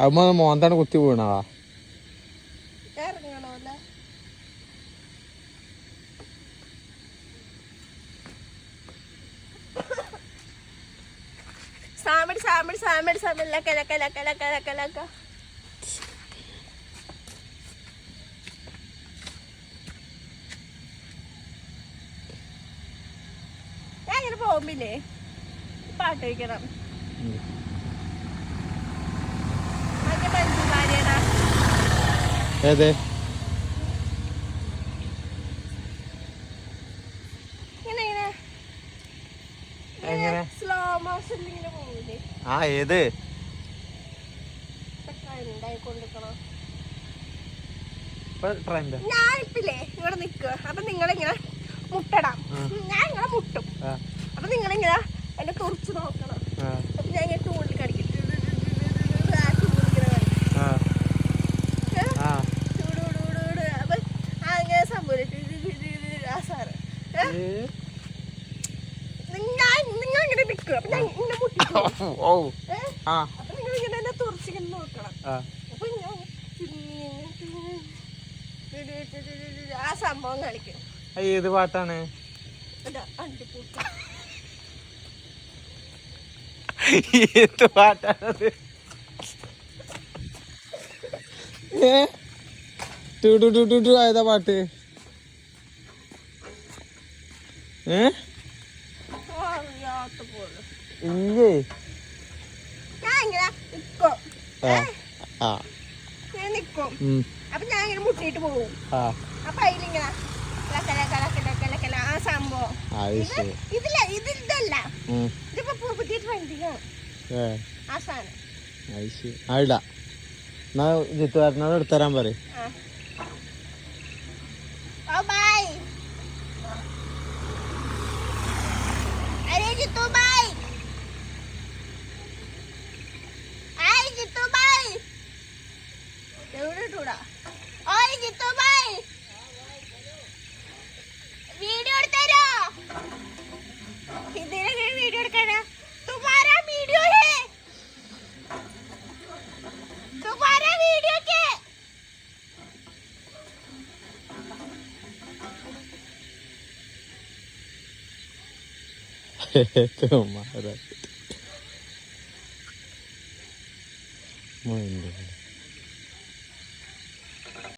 അമ്മ മോന്താണ് കുത്തി വീണാ ഇറങ്ങണോല്ല സാമടി സാമടി സാമടി സാമടി ലക്ക ലക്ക ലക്ക ലക്ക ലക്ക ലക്ക ഞാൻ ഇങ്ങനെ പോകുമ്പില്ലേ പാട്ട് വയ്ക്കണം ഏത് എങ്ങനെ സ്ലോ മോഷൻ ഇങ്ങനെ പോകൂലേ ആ ഏത് ഞാൻ ഇപ്പില്ലേ ഇവിടെ നിക്കുക അപ്പൊ നിങ്ങളിങ്ങനെ മുട്ടടാം ഞാൻ ഇങ്ങനെ മുട്ടും അപ്പൊ നിങ്ങളിങ്ങനെ എന്നെ തുറച്ചു നോക്കണം അപ്പൊ ഞാൻ ഇങ്ങനെ ടൂളിൽ കടിക്കും അപ്പൊ അങ്ങനെ സംഭവിച്ചു ആ സാറ് നിങ്ങളിങ്ങനെ നിക്കുക അപ്പൊ ഞാൻ ഇങ്ങനെ മുട്ടിക്കും അപ്പൊ നിങ്ങളിങ്ങനെ എന്നെ തുറച്ചിങ്ങനെ നോക്കണം അപ്പൊ ഞാൻ ആ സംഭവം കളിക്കും ഏത് പാട്ടാണ് ഏത് പാട്ടാണത് ഏതാ പാട്ട് ഇല്ലേ ഞാൻ ഇങ്ങനെ നിക്കും ഞാൻ നിക്കും അപ്പൊ ഞാൻ ഇങ്ങനെ മുട്ടിട്ട് പോകും അപ്പൊ അതിലിങ്ങനെ ആ സംഭവം ഇതില്ല ഇതില്ല ഇതിപ്പോ പുതിയ ട്രെൻഡിങ്ങാണ് ആ സാധനം ആയിടാ എന്നാ ജിത്തു വരണത് എടുത്തരാൻ പറയും വീഡിയോ എടുത്തരോ ഇതിനെ വീഡിയോ എടുക്കാനാ तुम्हारा वीडियो है तुम्हारा वीडियो के तुम्हारा